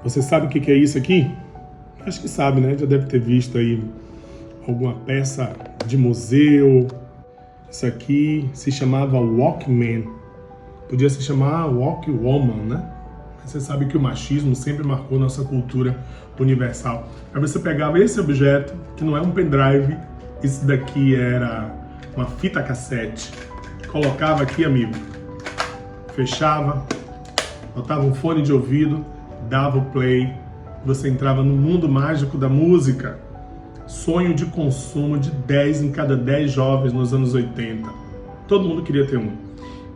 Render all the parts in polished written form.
Você sabe o que é isso aqui? Acho que sabe, né? Já deve ter visto aí alguma peça de museu. Isso aqui se chamava Walkman. Podia se chamar Walkwoman, né? Mas você sabe que o machismo sempre marcou nossa cultura universal. Aí você pegava esse objeto, que não é um pendrive, isso daqui era uma fita cassete. Colocava aqui, amigo. Fechava, botava um fone de ouvido, dava o play, você entrava no mundo mágico da música. Sonho de consumo de 10 em cada 10 jovens nos anos 80. Todo mundo queria ter um.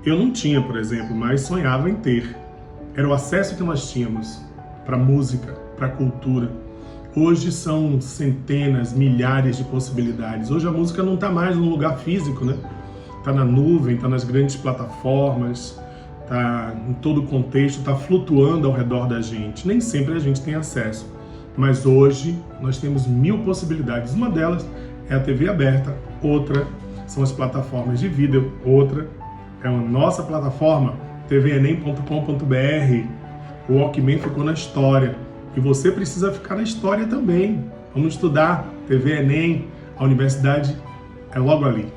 Eu não tinha, por exemplo, mas sonhava em ter. Era o acesso que nós tínhamos para música, para cultura. Hoje são centenas, milhares de possibilidades. Hoje a música não está mais no lugar físico, né? Está na nuvem, está nas grandes plataformas, está em todo o contexto, está flutuando ao redor da gente. Nem sempre a gente tem acesso, mas hoje nós temos 1000 possibilidades. Uma delas é a TV aberta, outra são as plataformas de vídeo, outra é a nossa plataforma, tvenem.com.br. O Walkman ficou na história e você precisa ficar na história também. Vamos estudar TV Enem, a universidade é logo ali.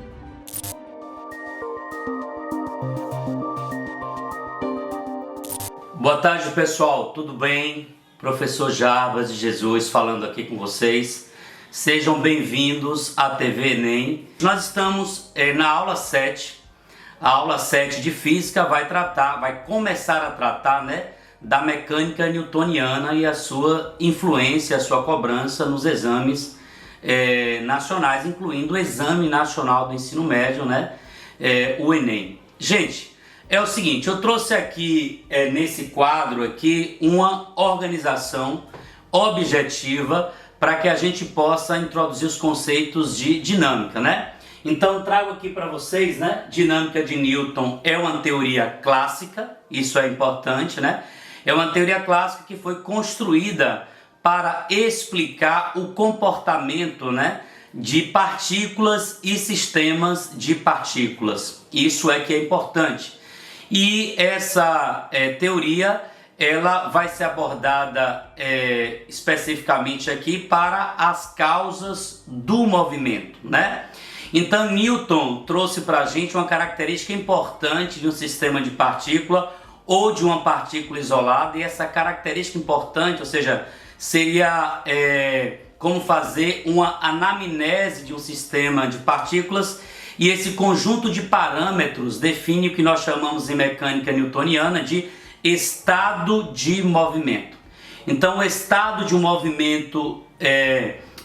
Boa tarde, pessoal, tudo bem? Professor Jarbas de Jesus falando aqui com vocês. Sejam bem-vindos à TV Enem. Nós estamos na aula 7. A aula 7 de Física vai começar a tratar, né, da mecânica newtoniana e a sua influência, a sua cobrança nos exames nacionais, incluindo o Exame Nacional do Ensino Médio, né, o Enem. Gente, é o seguinte, eu trouxe aqui nesse quadro aqui uma organização objetiva para que a gente possa introduzir os conceitos de dinâmica, né? Então trago aqui para vocês, né? Dinâmica de Newton é uma teoria clássica, isso é importante, né? É uma teoria clássica que foi construída para explicar o comportamento, né, de partículas e sistemas de partículas. Isso é que é importante. E essa teoria ela vai ser abordada especificamente aqui para as causas do movimento, né? Então Newton trouxe para a gente uma característica importante de um sistema de partícula ou de uma partícula isolada, e essa característica importante, ou seja, seria como fazer uma anamnese de um sistema de partículas. E esse conjunto de parâmetros define o que nós chamamos em mecânica newtoniana de estado de movimento. Então, o estado de um movimento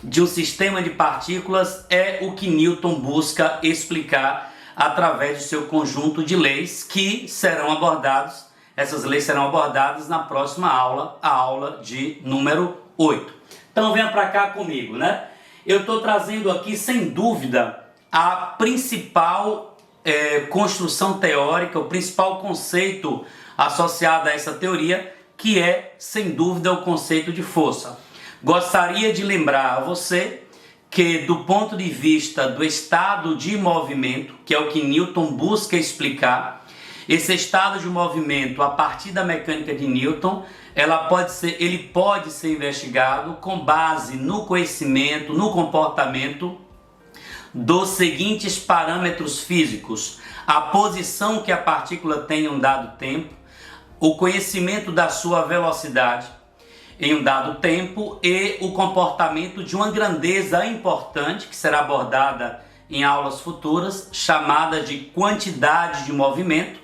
de um sistema de partículas é o que Newton busca explicar através do seu conjunto de leis, que serão abordados, essas leis serão abordadas na próxima aula, a aula de número 8. Então, venha para cá comigo, né? Eu estou trazendo aqui, sem dúvida, a principal construção teórica, o principal conceito associado a essa teoria, que é, sem dúvida, o conceito de força. Gostaria de lembrar a você que, do ponto de vista do estado de movimento, que é o que Newton busca explicar, esse estado de movimento, a partir da mecânica de Newton, ele pode ser investigado com base no conhecimento, no comportamento dos seguintes parâmetros físicos: a posição que a partícula tem em um dado tempo, o conhecimento da sua velocidade em um dado tempo e o comportamento de uma grandeza importante que será abordada em aulas futuras, chamada de quantidade de movimento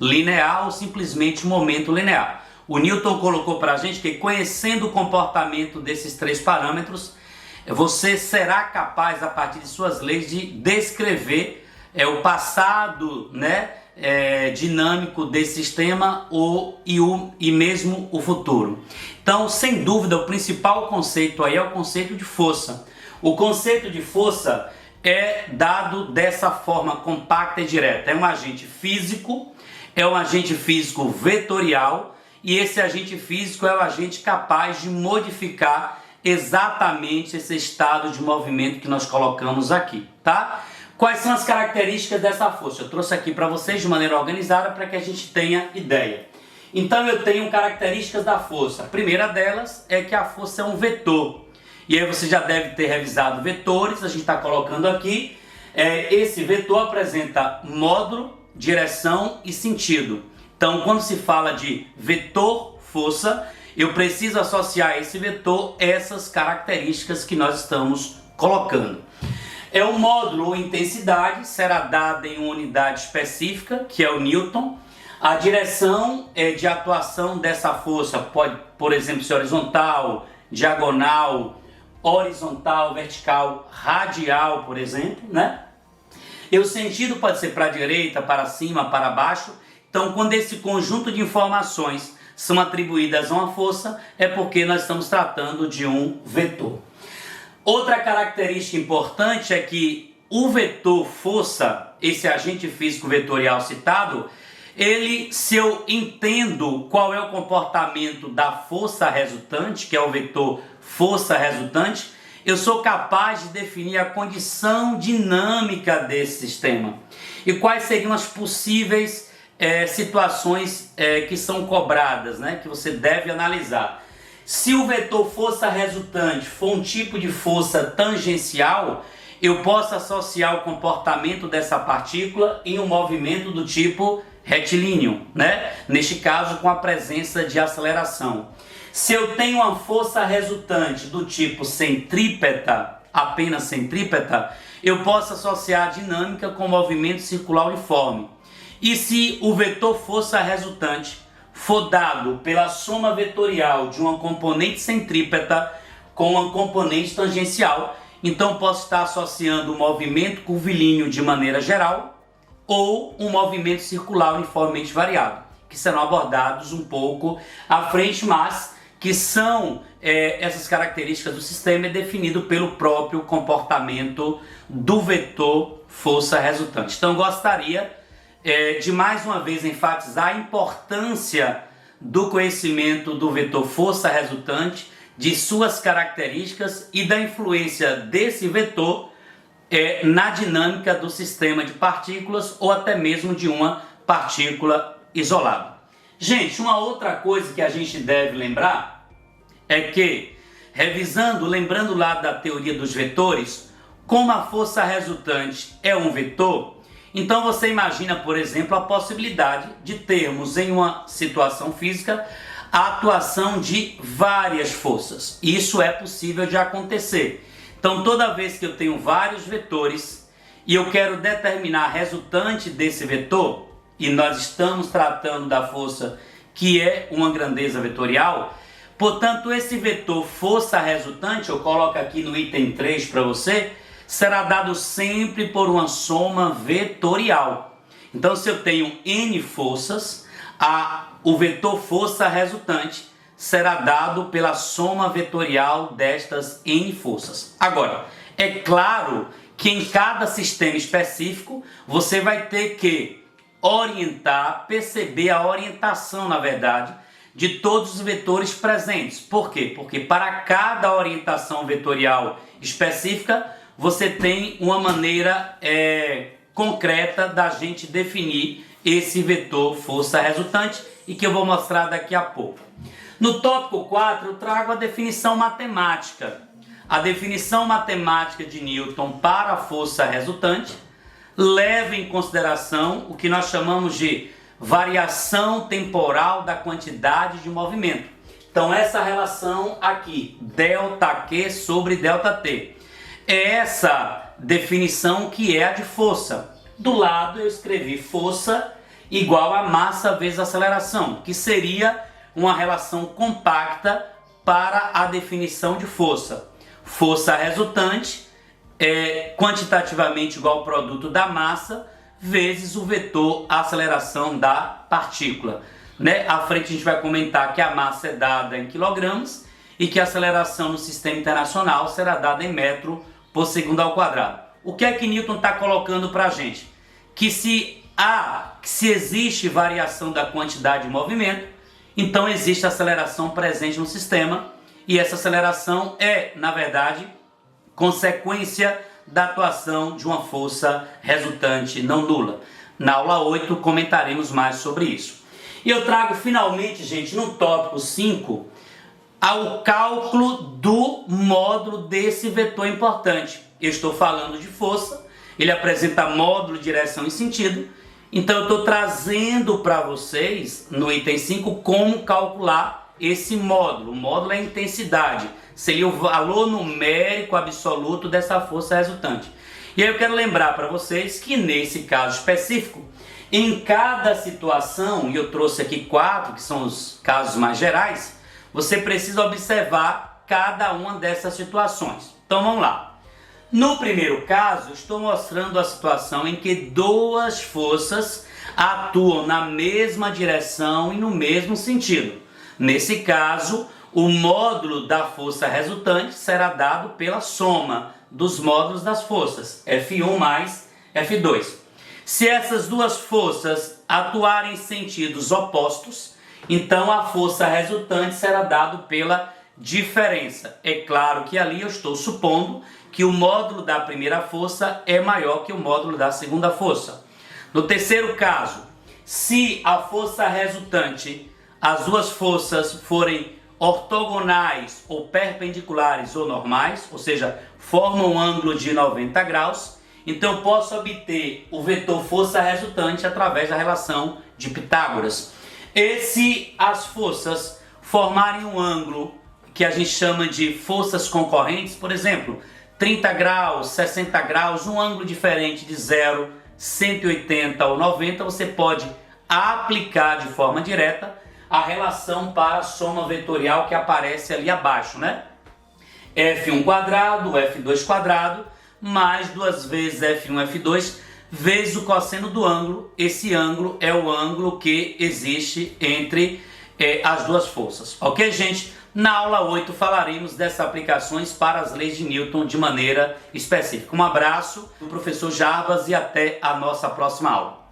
linear ou simplesmente momento linear. O Newton colocou para a gente que, conhecendo o comportamento desses três parâmetros, você será capaz, a partir de suas leis, de descrever o passado, né, dinâmico desse sistema e mesmo o futuro. Então, sem dúvida, o principal conceito aí é o conceito de força. O conceito de força é dado dessa forma compacta e direta. É um agente físico vetorial, e esse agente físico é o agente capaz de modificar exatamente esse estado de movimento que nós colocamos aqui, tá? Quais são as características dessa força? Eu trouxe aqui para vocês de maneira organizada para que a gente tenha ideia. Então eu tenho características da força. A primeira delas é que a força é um vetor. E aí você já deve ter revisado vetores, a gente está colocando aqui. Esse vetor apresenta módulo, direção e sentido. Então quando se fala de vetor força, eu preciso associar a esse vetor essas características que nós estamos colocando. O módulo ou intensidade será dada em uma unidade específica, que é o Newton. A direção de atuação dessa força pode, por exemplo, ser horizontal, diagonal, horizontal, vertical, radial, por exemplo, né? E o sentido pode ser para a direita, para cima, para baixo. Então, quando esse conjunto de informações são atribuídas a uma força, é porque nós estamos tratando de um vetor. Outra característica importante é que o vetor força, esse agente físico vetorial citado, se eu entendo qual é o comportamento da força resultante, que é o vetor força resultante, eu sou capaz de definir a condição dinâmica desse sistema. E quais seriam as possíveis situações que são cobradas, né, que você deve analisar. Se o vetor força resultante for um tipo de força tangencial, eu posso associar o comportamento dessa partícula em um movimento do tipo retilíneo, né? Neste caso, com a presença de aceleração. Se eu tenho uma força resultante do tipo centrípeta, apenas centrípeta, eu posso associar a dinâmica com movimento circular uniforme. E se o vetor força resultante for dado pela soma vetorial de uma componente centrípeta com uma componente tangencial, então posso estar associando o movimento curvilíneo de maneira geral ou um movimento circular uniformemente variado, que serão abordados um pouco à frente, mas que são essas características do sistema definido pelo próprio comportamento do vetor força resultante. Então gostaria de mais uma vez enfatizar a importância do conhecimento do vetor força resultante, de suas características e da influência desse vetor na dinâmica do sistema de partículas ou até mesmo de uma partícula isolada. Gente, uma outra coisa que a gente deve lembrar é que, lembrando lá da teoria dos vetores, como a força resultante é um vetor, então você imagina, por exemplo, a possibilidade de termos em uma situação física a atuação de várias forças. Isso é possível de acontecer. Então toda vez que eu tenho vários vetores e eu quero determinar a resultante desse vetor, e nós estamos tratando da força que é uma grandeza vetorial, portanto esse vetor força resultante, eu coloco aqui no item 3 para você, será dado sempre por uma soma vetorial. Então, se eu tenho N forças, o vetor força resultante será dado pela soma vetorial destas N forças. Agora, é claro que em cada sistema específico, você vai ter que perceber a orientação, na verdade, de todos os vetores presentes. Por quê? Porque para cada orientação vetorial específica, você tem uma maneira concreta da gente definir esse vetor força resultante e que eu vou mostrar daqui a pouco. No tópico 4 eu trago a definição matemática. A definição matemática de Newton para a força resultante leva em consideração o que nós chamamos de variação temporal da quantidade de movimento. Então essa relação aqui, ΔQ sobre ΔT. É essa definição que é a de força. Do lado eu escrevi força igual a massa vezes aceleração, que seria uma relação compacta para a definição de força. Força resultante é quantitativamente igual ao produto da massa vezes o vetor aceleração da partícula. Né? À frente a gente vai comentar que a massa é dada em quilogramas e que a aceleração no sistema internacional será dada em metro por segundo ao quadrado. O que é que Newton está colocando para a gente? Que se existe variação da quantidade de movimento, então existe aceleração presente no sistema, e essa aceleração é, na verdade, consequência da atuação de uma força resultante não nula. Na aula 8 comentaremos mais sobre isso. E eu trago finalmente, gente, no tópico 5, ao cálculo do módulo desse vetor importante. Eu estou falando de força, ele apresenta módulo, direção e sentido. Então eu estou trazendo para vocês, no item 5, como calcular esse módulo. O módulo é a intensidade, seria o valor numérico absoluto dessa força resultante. E aí eu quero lembrar para vocês que nesse caso específico, em cada situação, e eu trouxe aqui 4, que são os casos mais gerais, você precisa observar cada uma dessas situações. Então vamos lá. No primeiro caso, estou mostrando a situação em que duas forças atuam na mesma direção e no mesmo sentido. Nesse caso, o módulo da força resultante será dado pela soma dos módulos das forças, F1 mais F2. Se essas duas forças atuarem em sentidos opostos, então a força resultante será dada pela diferença. É claro que ali eu estou supondo que o módulo da primeira força é maior que o módulo da segunda força. No terceiro caso, se a força resultante, as duas forças forem ortogonais ou perpendiculares ou normais, ou seja, formam um ângulo de 90 graus, então eu posso obter o vetor força resultante através da relação de Pitágoras. E se as forças formarem um ângulo que a gente chama de forças concorrentes, por exemplo, 30 graus, 60 graus, um ângulo diferente de 0, 180 ou 90, você pode aplicar de forma direta a relação para a soma vetorial que aparece ali abaixo, né? F1 quadrado, F2 quadrado, mais 2 vezes F1, F2, vezes o cosseno do ângulo. Esse ângulo é o ângulo que existe entre as duas forças. Ok, gente? Na aula 8 falaremos dessas aplicações para as leis de Newton de maneira específica. Um abraço do professor Jarbas e até a nossa próxima aula.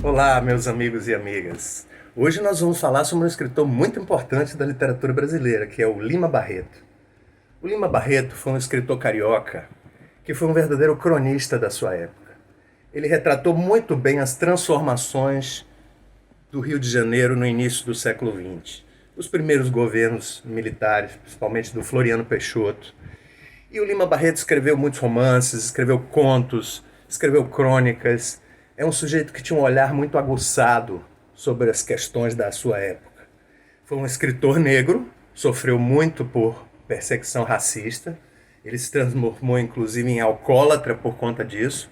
Olá, meus amigos e amigas. Hoje nós vamos falar sobre um escritor muito importante da literatura brasileira, que é o Lima Barreto. O Lima Barreto foi um escritor carioca que foi um verdadeiro cronista da sua época. Ele retratou muito bem as transformações do Rio de Janeiro no início do século XX. Os primeiros governos militares, principalmente do Floriano Peixoto. E o Lima Barreto escreveu muitos romances, escreveu contos, escreveu crônicas. É um sujeito que tinha um olhar muito aguçado sobre as questões da sua época. Foi um escritor negro, sofreu muito por perseguição racista. Ele se transformou, inclusive, em alcoólatra por conta disso,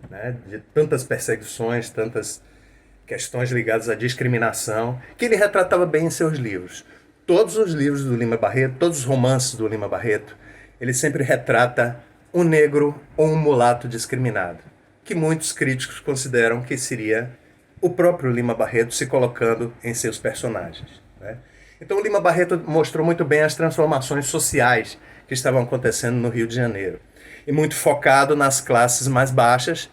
né, de tantas perseguições, tantas questões ligadas à discriminação, que ele retratava bem em seus livros. Todos os livros do Lima Barreto, todos os romances do Lima Barreto, ele sempre retrata um negro ou um mulato discriminado, que muitos críticos consideram que seria o próprio Lima Barreto se colocando em seus personagens, né? Então o Lima Barreto mostrou muito bem as transformações sociais que estavam acontecendo no Rio de Janeiro. E muito focado nas classes mais baixas,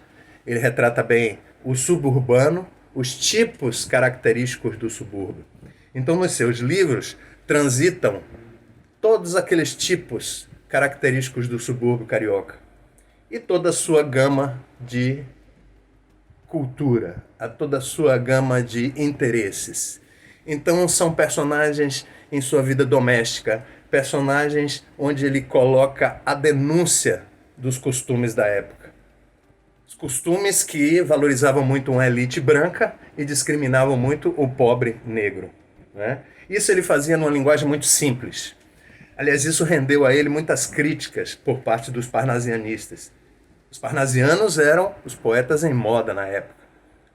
ele retrata bem o suburbano, os tipos característicos do subúrbio. Então nos seus livros transitam todos aqueles tipos característicos do subúrbio carioca e toda a sua gama de cultura, a toda a sua gama de interesses. Então são personagens em sua vida doméstica, personagens onde ele coloca a denúncia dos costumes da época. Os costumes que valorizavam muito uma elite branca e discriminavam muito o pobre negro, né? Isso ele fazia numa linguagem muito simples. Aliás, isso rendeu a ele muitas críticas por parte dos parnasianistas. Os parnasianos eram os poetas em moda na época,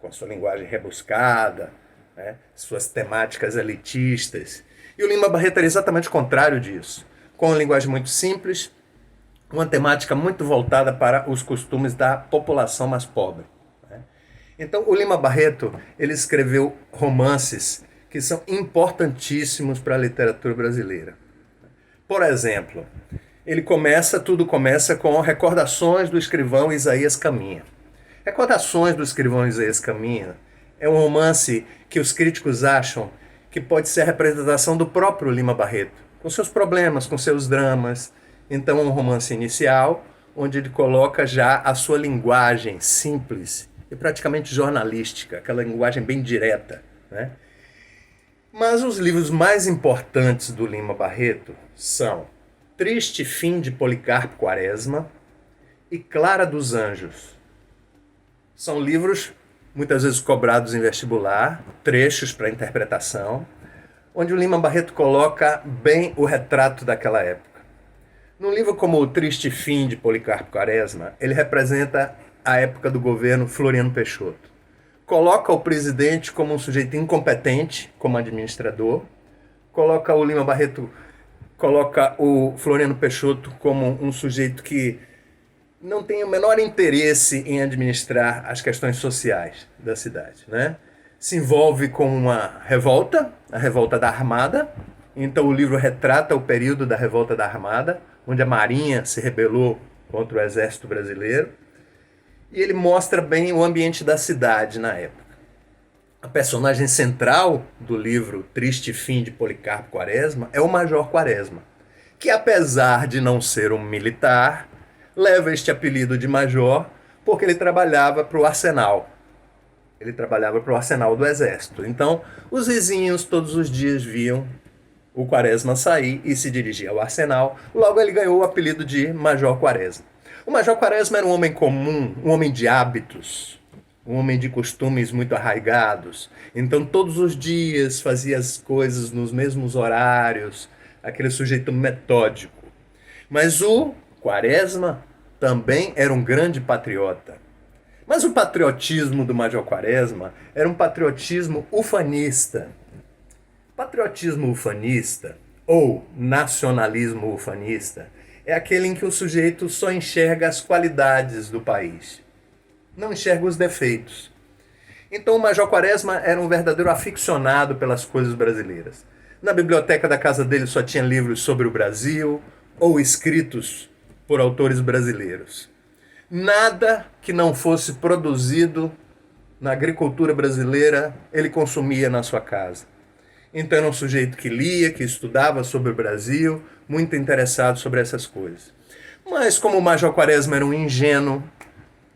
com a sua linguagem rebuscada, né, suas temáticas elitistas. E o Lima Barreto era exatamente o contrário disso, com uma linguagem muito simples, uma temática muito voltada para os costumes da população mais pobre. Então, o Lima Barreto, ele escreveu romances que são importantíssimos para a literatura brasileira. Por exemplo, tudo começa com Recordações do Escrivão Isaías Caminha. Recordações do Escrivão Isaías Caminha é um romance que os críticos acham que pode ser a representação do próprio Lima Barreto, com seus problemas, com seus dramas. Então, é um romance inicial, onde ele coloca já a sua linguagem simples e praticamente jornalística, aquela linguagem bem direta, né? Mas os livros mais importantes do Lima Barreto são Triste Fim de Policarpo Quaresma e Clara dos Anjos. São livros muitas vezes cobrados em vestibular, trechos para interpretação, onde o Lima Barreto coloca bem o retrato daquela época. Num livro como O Triste Fim de Policarpo Quaresma, ele representa a época do governo Floriano Peixoto. Coloca o presidente como um sujeito incompetente, como administrador. Coloca o Lima Barreto, coloca o Floriano Peixoto como um sujeito que não tem o menor interesse em administrar as questões sociais da cidade, né? Se envolve com uma revolta, a revolta da Armada. Então o livro retrata o período da revolta da Armada, onde a Marinha se rebelou contra o exército brasileiro. E ele mostra bem o ambiente da cidade na época. A personagem central do livro Triste Fim de Policarpo Quaresma é o Major Quaresma, que apesar de não ser um militar, leva este apelido de Major porque ele trabalhava para o arsenal. Ele trabalhava para o arsenal do exército. Então, os vizinhos todos os dias viam o Quaresma sair e se dirigir ao arsenal. Logo ele ganhou o apelido de Major Quaresma. O Major Quaresma era um homem comum, um homem de hábitos, um homem de costumes muito arraigados. Então, todos os dias fazia as coisas nos mesmos horários, aquele sujeito metódico. Mas o Quaresma também era um grande patriota. Mas o patriotismo do Major Quaresma era um patriotismo ufanista. Patriotismo ufanista, ou nacionalismo ufanista, é aquele em que o sujeito só enxerga as qualidades do país, não enxerga os defeitos. Então o Major Quaresma era um verdadeiro aficionado pelas coisas brasileiras. Na biblioteca da casa dele só tinha livros sobre o Brasil ou escritos por autores brasileiros. Nada que não fosse produzido na agricultura brasileira ele consumia na sua casa. Então era um sujeito que lia, que estudava sobre o Brasil, muito interessado sobre essas coisas. Mas como o Major Quaresma era um ingênuo,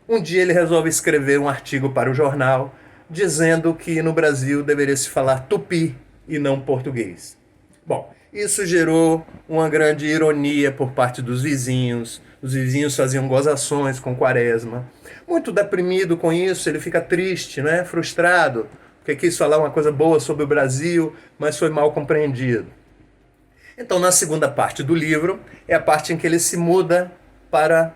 um dia ele resolve escrever um artigo para o jornal dizendo que no Brasil deveria se falar tupi e não português. Bom, isso gerou uma grande ironia por parte dos vizinhos. Os vizinhos faziam gozações com Quaresma. Muito deprimido com isso, ele fica triste, né? Frustrado, porque quis falar uma coisa boa sobre o Brasil, mas foi mal compreendido. Então, na segunda parte do livro, é a parte em que ele se muda para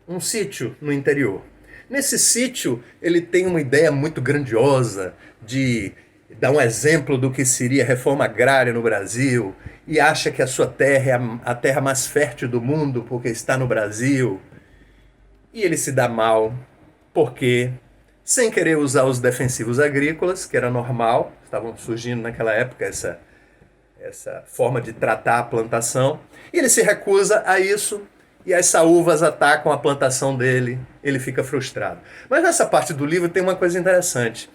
um sítio no interior. Nesse sítio, ele tem uma ideia muito grandiosa de dar um exemplo do que seria a reforma agrária no Brasil e acha que a sua terra é a terra mais fértil do mundo porque está no Brasil. E ele se dá mal porque, sem querer usar os defensivos agrícolas, que era normal, estavam surgindo naquela época essa forma de tratar a plantação, e ele se recusa a isso, e as saúvas atacam a plantação dele, ele fica frustrado. Mas nessa parte do livro tem uma coisa interessante.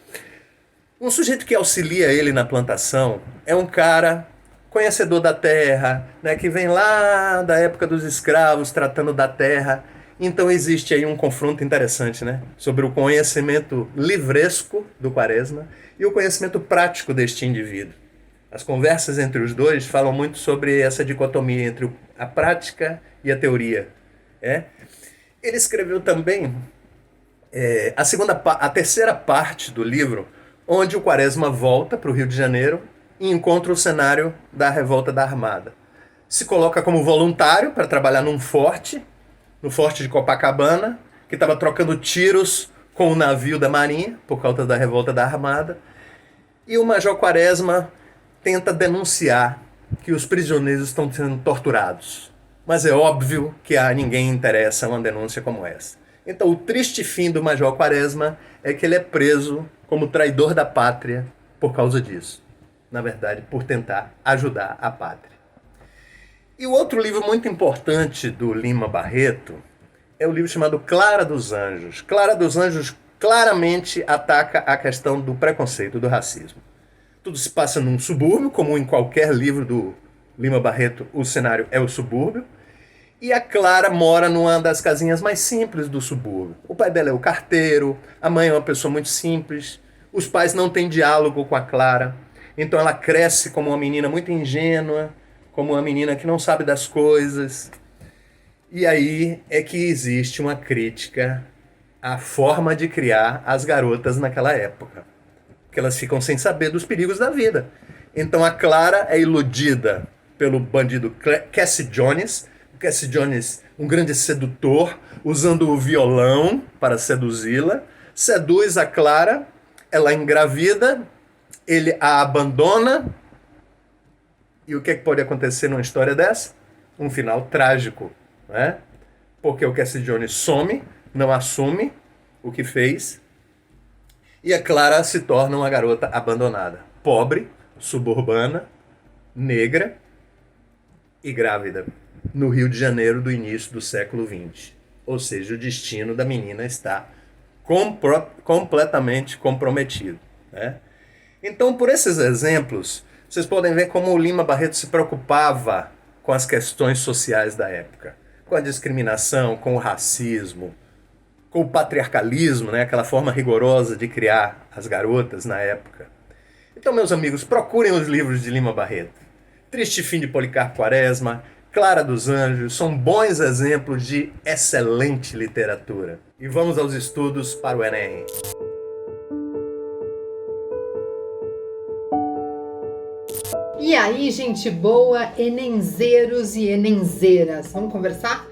Um sujeito que auxilia ele na plantação é um cara conhecedor da terra, né, que vem lá da época dos escravos, tratando da terra. Então existe aí um confronto interessante, né, sobre o conhecimento livresco do Quaresma e o conhecimento prático deste indivíduo. As conversas entre os dois falam muito sobre essa dicotomia entre a prática e a teoria. Ele escreveu também a terceira parte do livro, onde o Quaresma volta para o Rio de Janeiro e encontra o cenário da revolta da Armada. Se coloca como voluntário para trabalhar no forte de Copacabana, que estava trocando tiros com o navio da Marinha por causa da revolta da Armada. E o Major Quaresma tenta denunciar que os prisioneiros estão sendo torturados. Mas é óbvio que a ninguém interessa uma denúncia como essa. Então, o triste fim do Major Quaresma é que ele é preso como traidor da pátria por causa disso. Na verdade, por tentar ajudar a pátria. E o outro livro muito importante do Lima Barreto é o livro chamado Clara dos Anjos. Clara dos Anjos claramente ataca a questão do preconceito, do racismo. Tudo se passa num subúrbio, como em qualquer livro do Lima Barreto, o cenário é o subúrbio. E a Clara mora numa das casinhas mais simples do subúrbio. O pai dela é o carteiro, a mãe é uma pessoa muito simples, os pais não têm diálogo com a Clara. Então ela cresce como uma menina muito ingênua, como uma menina que não sabe das coisas. E aí é que existe uma crítica à forma de criar as garotas naquela época. Que elas ficam sem saber dos perigos da vida. Então a Clara é iludida pelo bandido Cassie Jones. O Cassie Jones, um grande sedutor, usando o violão para seduzi-la. Seduz a Clara, ela engravida, ele a abandona. E o que é que pode acontecer numa história dessa? Um final trágico, né? Porque o Cassie Jones some, não assume o que fez, e a Clara se torna uma garota abandonada, pobre, suburbana, negra e grávida, no Rio de Janeiro do início do século XX. Ou seja, o destino da menina está completamente comprometido, né? Então, por esses exemplos, vocês podem ver como o Lima Barreto se preocupava com as questões sociais da época, com a discriminação, com o racismo, com o patriarcalismo, né? Aquela forma rigorosa de criar as garotas na época. Então, meus amigos, procurem os livros de Lima Barreto. Triste Fim de Policarpo Quaresma, Clara dos Anjos, são bons exemplos de excelente literatura. E vamos aos estudos para o Enem. E aí, gente boa, enenzeiros e enenzeiras, vamos conversar?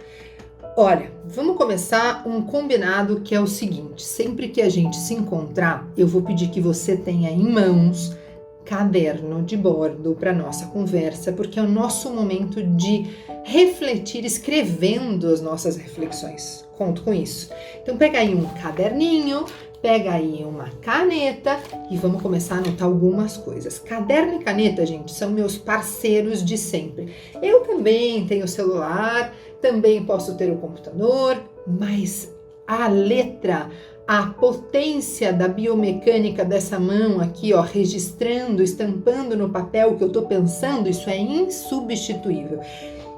Olha, vamos começar um combinado que é o seguinte: sempre que a gente se encontrar, eu vou pedir que você tenha em mãos caderno de bordo para nossa conversa, porque é o nosso momento de refletir escrevendo as nossas reflexões. Conto com isso. Então pega aí um caderninho, pega aí uma caneta e vamos começar a anotar algumas coisas. Caderno e caneta, gente, são meus parceiros de sempre. Eu também tenho celular, também posso ter o computador, mas a letra, a potência da biomecânica dessa mão aqui, ó, registrando, estampando no papel o que eu tô pensando, isso é insubstituível.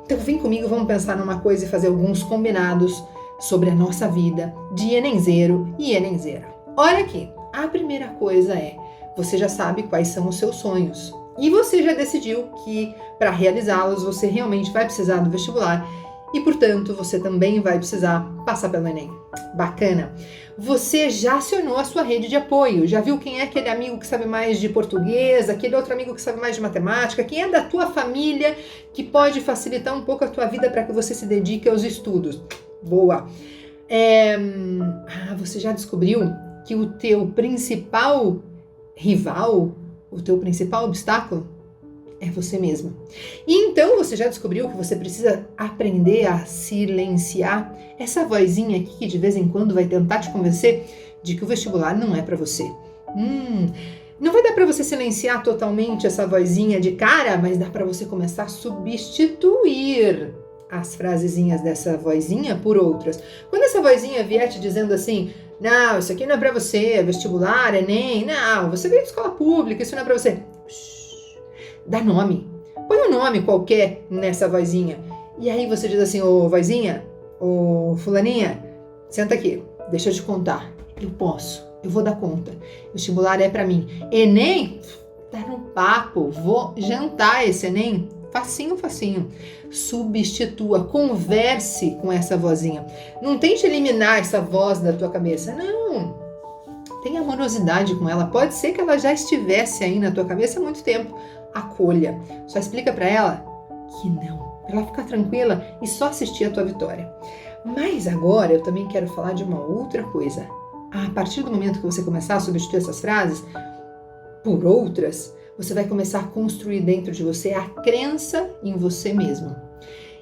Então vem comigo, vamos pensar numa coisa e fazer alguns combinados sobre a nossa vida de enenzeiro e enenzeira. Olha aqui, a primeira coisa é, você já sabe quais são os seus sonhos e você já decidiu que para realizá-los você realmente vai precisar do vestibular e, portanto, você também vai precisar passar pelo Enem. Bacana! Você já acionou a sua rede de apoio, já viu quem é aquele amigo que sabe mais de português, aquele outro amigo que sabe mais de matemática, quem é da tua família que pode facilitar um pouco a tua vida para que você se dedique aos estudos. Boa! Você já descobriu que o teu principal rival, o teu principal obstáculo é você mesmo. E então você já descobriu que você precisa aprender a silenciar essa vozinha aqui que de vez em quando vai tentar te convencer de que o vestibular não é para você. Não vai dar para você silenciar totalmente essa vozinha de cara, mas dá para você começar a substituir as frasezinhas dessa vozinha por outras. Quando essa vozinha vier te dizendo assim, não, isso aqui não é pra você, vestibular, Enem, não, você veio de escola pública, isso não é pra você. Dá nome, põe um nome qualquer nessa vozinha. E aí você diz assim, ô vozinha, ô fulaninha, senta aqui, deixa eu te contar, eu posso, eu vou dar conta, vestibular é pra mim. Enem, tá no papo, vou jantar esse Enem, facinho, facinho. Substitua, converse com essa vozinha. Não tente eliminar essa voz da tua cabeça, não. Tenha amorosidade com ela. Pode ser que ela já estivesse aí na tua cabeça há muito tempo. Acolha. Só explica pra ela que não. Pra ela ficar tranquila e só assistir a tua vitória. Mas agora eu também quero falar de uma outra coisa. A partir do momento que você começar a substituir essas frases por outras, você vai começar a construir dentro de você a crença em você mesmo.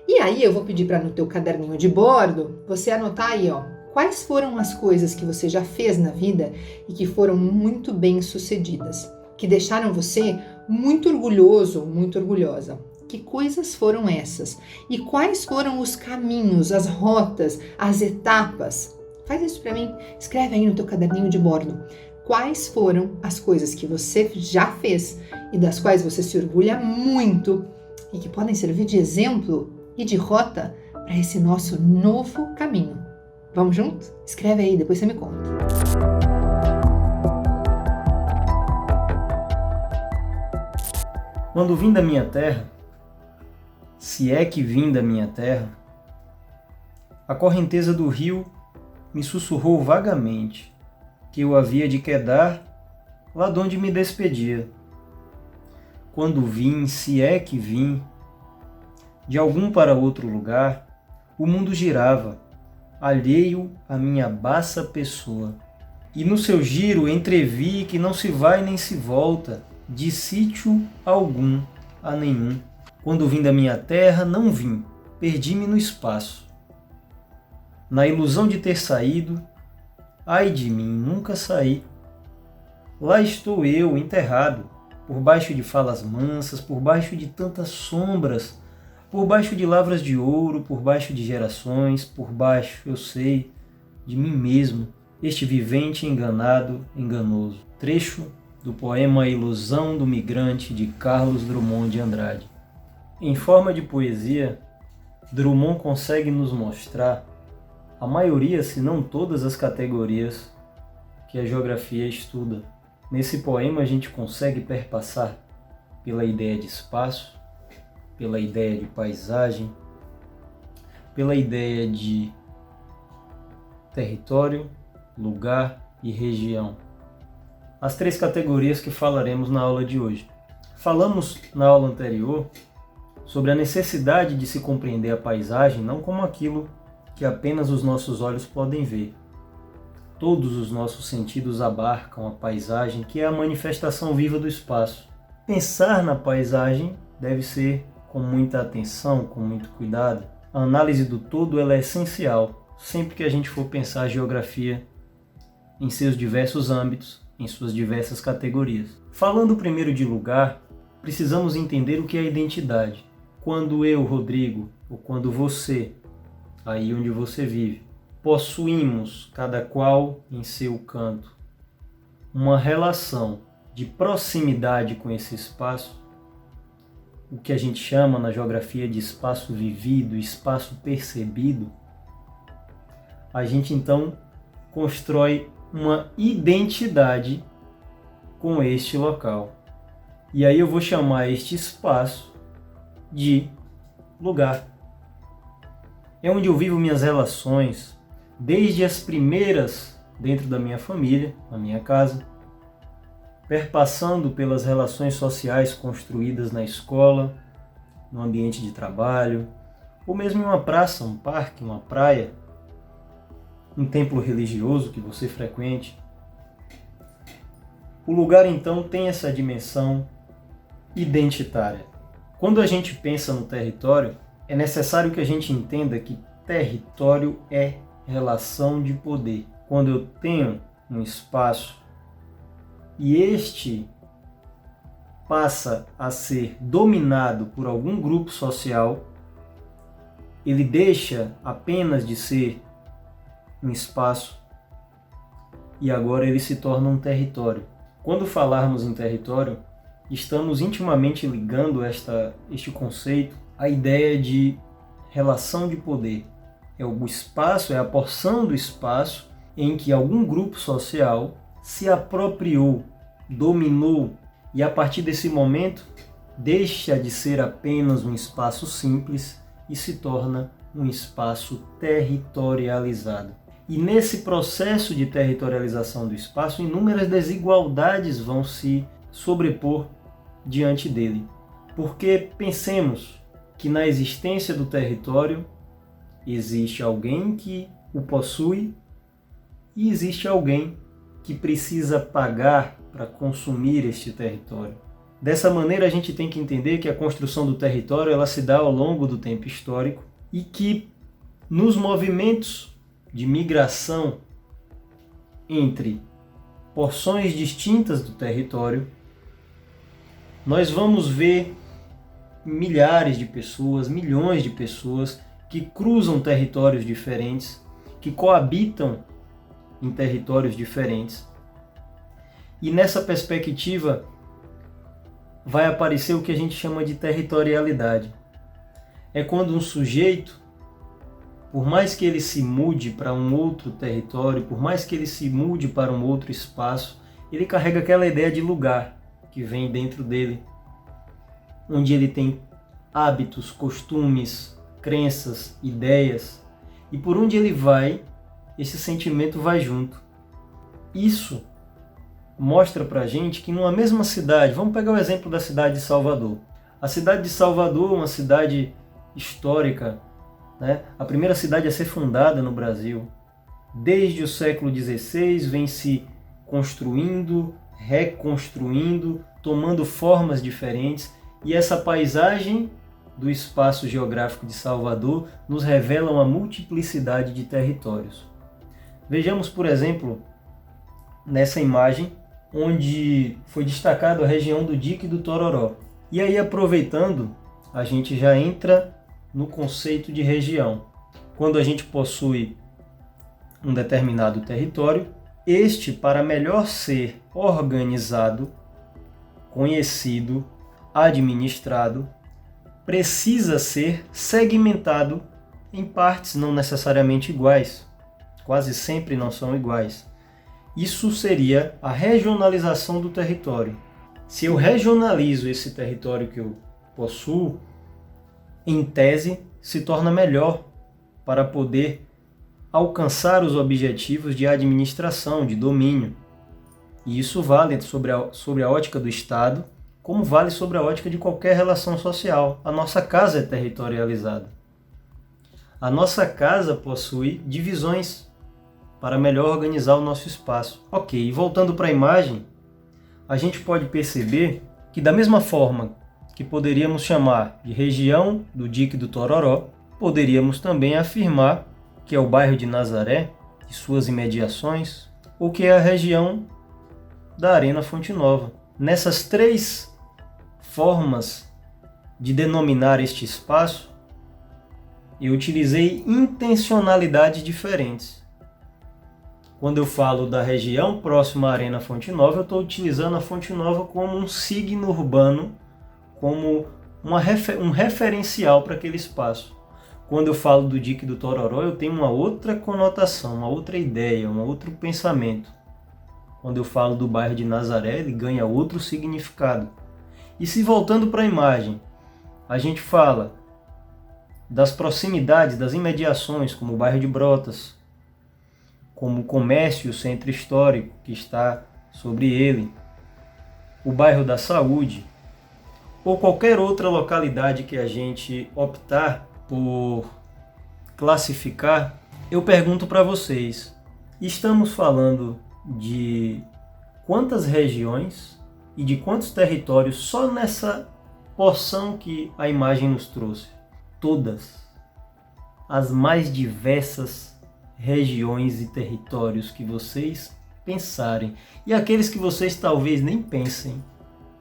E aí eu vou pedir para no teu caderninho de bordo, você anotar aí, ó, quais foram as coisas que você já fez na vida e que foram muito bem sucedidas, que deixaram você muito orgulhoso, muito orgulhosa. Que coisas foram essas? E quais foram os caminhos, as rotas, as etapas? Faz isso para mim, escreve aí no teu caderninho de bordo. Quais foram as coisas que você já fez e das quais você se orgulha muito e que podem servir de exemplo e de rota para esse nosso novo caminho. Vamos junto? Escreve aí, depois você me conta. Quando vim da minha terra, se é que vim da minha terra, a correnteza do rio me sussurrou vagamente que eu havia de quedar lá de onde me despedia. Quando vim, se é que vim, de algum para outro lugar, o mundo girava, alheio à minha baça pessoa. E no seu giro entrevi que não se vai nem se volta, de sítio algum a nenhum. Quando vim da minha terra, não vim, perdi-me no espaço. Na ilusão de ter saído, ai de mim, nunca saí. Lá estou eu, enterrado, por baixo de falas mansas, por baixo de tantas sombras, por baixo de lavras de ouro, por baixo de gerações, por baixo, eu sei, de mim mesmo, este vivente enganado, enganoso. Trecho do poema Ilusão do Migrante, de Carlos Drummond de Andrade. Em forma de poesia, Drummond consegue nos mostrar a maioria, se não todas as categorias que a geografia estuda. Nesse poema a gente consegue perpassar pela ideia de espaço, pela ideia de paisagem, pela ideia de território, lugar e região. As três categorias que falaremos na aula de hoje. Falamos na aula anterior sobre a necessidade de se compreender a paisagem não como aquilo que apenas os nossos olhos podem ver. Todos os nossos sentidos abarcam a paisagem, que é a manifestação viva do espaço. Pensar na paisagem deve ser com muita atenção, com muito cuidado. A análise do todo ela é essencial, sempre que a gente for pensar a geografia em seus diversos âmbitos, em suas diversas categorias. Falando primeiro de lugar, precisamos entender o que é identidade. Quando eu, Rodrigo, ou quando você, aí onde você vive, possuímos, cada qual em seu canto, uma relação de proximidade com esse espaço, o que a gente chama na geografia de espaço vivido, espaço percebido, a gente então constrói uma identidade com este local. E aí eu vou chamar este espaço de lugar. É onde eu vivo minhas relações, desde as primeiras dentro da minha família, na minha casa, perpassando pelas relações sociais construídas na escola, no ambiente de trabalho, ou mesmo em uma praça, um parque, uma praia, um templo religioso que você frequente. O lugar então tem essa dimensão identitária. Quando a gente pensa no território, é necessário que a gente entenda que território é relação de poder. Quando eu tenho um espaço e este passa a ser dominado por algum grupo social, ele deixa apenas de ser um espaço e agora ele se torna um território. Quando falarmos em território, estamos intimamente ligando este conceito à ideia de relação de poder. É o espaço, é a porção do espaço em que algum grupo social se apropriou, dominou, e a partir desse momento deixa de ser apenas um espaço simples e se torna um espaço territorializado. E nesse processo de territorialização do espaço, inúmeras desigualdades vão se sobrepor diante dele. Porque pensemos que na existência do território existe alguém que o possui e existe alguém que precisa pagar para consumir este território. Dessa maneira, a gente tem que entender que a construção do território ela se dá ao longo do tempo histórico e que nos movimentos de migração entre porções distintas do território, nós vamos ver milhares de pessoas, milhões de pessoas que cruzam territórios diferentes, que coabitam em territórios diferentes. E nessa perspectiva vai aparecer o que a gente chama de territorialidade. É quando um sujeito, por mais que ele se mude para um outro território, por mais que ele se mude para um outro espaço, ele carrega aquela ideia de lugar que vem dentro dele, onde ele tem hábitos, costumes, crenças, ideias, e por onde ele vai, esse sentimento vai junto. Isso mostra pra gente que numa mesma cidade, vamos pegar o exemplo da cidade de Salvador. A cidade de Salvador é uma cidade histórica, né? A primeira cidade a ser fundada no Brasil. Desde o século XVI vem se construindo, reconstruindo, tomando formas diferentes, e essa paisagem do espaço geográfico de Salvador nos revela uma multiplicidade de territórios. Vejamos, por exemplo, nessa imagem, onde foi destacado a região do Dique do Tororó. E aí, aproveitando, a gente já entra no conceito de região. Quando a gente possui um determinado território, este, para melhor ser organizado, conhecido, administrado, precisa ser segmentado em partes não necessariamente iguais. Quase sempre não são iguais. Isso seria a regionalização do território. Se eu regionalizo esse território que eu possuo, em tese, se torna melhor para poder alcançar os objetivos de administração, de domínio. E isso vale sobre a ótica do Estado, como vale sobre a ótica de qualquer relação social. A nossa casa é territorializada. A nossa casa possui divisões para melhor organizar o nosso espaço. Ok, e voltando para a imagem, a gente pode perceber que da mesma forma que poderíamos chamar de região do Dique do Tororó, poderíamos também afirmar que é o bairro de Nazaré e suas imediações, ou que é a região da Arena Fonte Nova. Nessas três formas de denominar este espaço, eu utilizei intencionalidades diferentes. Quando eu falo da região próxima à Arena Fonte Nova, eu estou utilizando a Fonte Nova como um signo urbano, como um referencial para aquele espaço. Quando eu falo do Dique do Tororó, eu tenho uma outra conotação, uma outra ideia, um outro pensamento. Quando eu falo do bairro de Nazaré, ele ganha outro significado. E se voltando para a imagem, a gente fala das proximidades, das imediações, como o bairro de Brotas, como o comércio e o centro histórico que está sobre ele, o bairro da Saúde, ou qualquer outra localidade que a gente optar por classificar, eu pergunto para vocês, estamos falando de quantas regiões e de quantos territórios só nessa porção que a imagem nos trouxe? Todas as mais diversas regiões e territórios que vocês pensarem, e aqueles que vocês talvez nem pensem,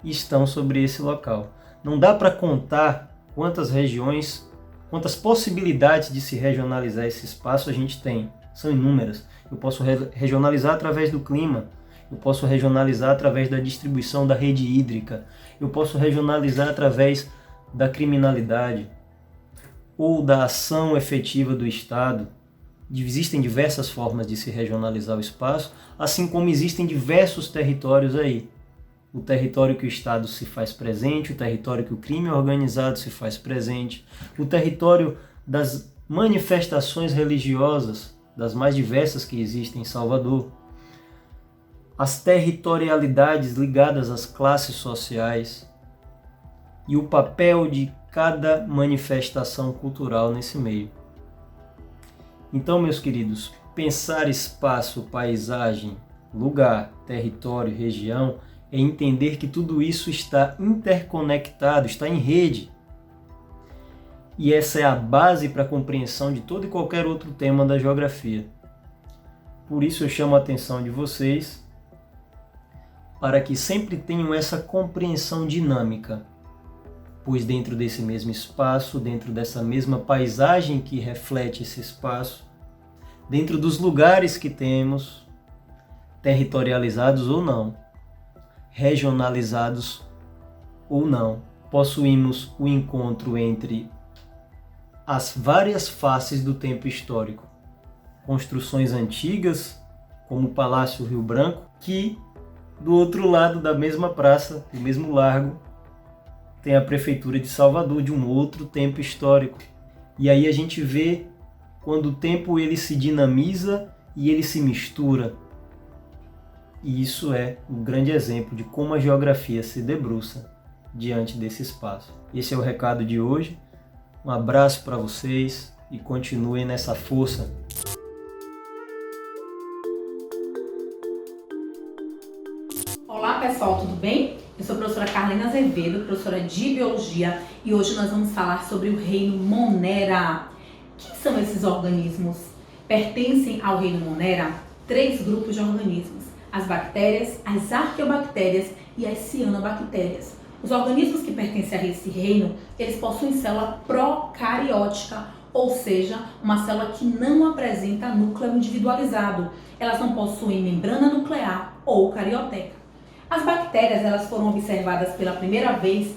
estão sobre esse local. Não dá para contar quantas regiões, quantas possibilidades de se regionalizar esse espaço a gente tem. São inúmeras. Eu posso regionalizar através do clima, eu posso regionalizar através da distribuição da rede hídrica, eu posso regionalizar através da criminalidade ou da ação efetiva do Estado. Existem diversas formas de se regionalizar o espaço, assim como existem diversos territórios aí. O território que o Estado se faz presente, o território que o crime organizado se faz presente, o território das manifestações religiosas, das mais diversas que existem em Salvador, as territorialidades ligadas às classes sociais e o papel de cada manifestação cultural nesse meio. Então, meus queridos, pensar espaço, paisagem, lugar, território, região é entender que tudo isso está interconectado, está em rede. E essa é a base para a compreensão de todo e qualquer outro tema da geografia. Por isso eu chamo a atenção de vocês para que sempre tenham essa compreensão dinâmica, pois dentro desse mesmo espaço, dentro dessa mesma paisagem que reflete esse espaço, dentro dos lugares que temos, territorializados ou não, regionalizados ou não, possuímos o encontro entre as várias faces do tempo histórico. Construções antigas, como o Palácio Rio Branco, que do outro lado da mesma praça, do mesmo largo, tem a Prefeitura de Salvador, de um outro tempo histórico. E aí a gente vê quando o tempo ele se dinamiza e ele se mistura. E isso é um grande exemplo de como a geografia se debruça diante desse espaço. Esse é o recado de hoje. Um abraço para vocês e continuem nessa força. Olá pessoal, tudo bem? Eu sou a professora Carlina Azevedo, professora de Biologia, e hoje nós vamos falar sobre o reino Monera. Quem são esses organismos? Pertencem ao reino Monera 3 grupos de organismos: as bactérias, as arqueobactérias e as cianobactérias. Os organismos que pertencem a esse reino, eles possuem célula procariótica, ou seja, uma célula que não apresenta núcleo individualizado. Elas não possuem membrana nuclear ou carioteca. As bactérias, elas foram observadas pela primeira vez,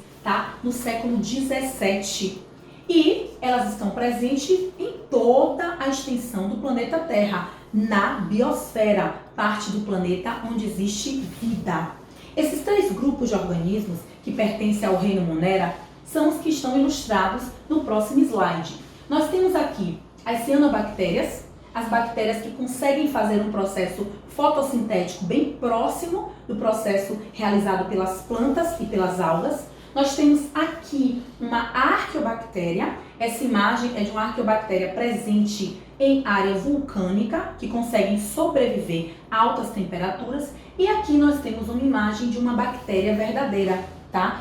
no século 17. E elas estão presentes em toda a extensão do planeta Terra, na biosfera, parte do planeta onde existe vida. Esses 3 grupos de organismos que pertencem ao reino Monera são os que estão ilustrados no próximo slide. Nós temos aqui as cianobactérias, as bactérias que conseguem fazer um processo fotossintético bem próximo do processo realizado pelas plantas e pelas algas. Nós temos aqui uma arqueobactéria. Essa imagem é de uma arqueobactéria presente em área vulcânica, que conseguem sobreviver a altas temperaturas. E aqui nós temos uma imagem de uma bactéria verdadeira,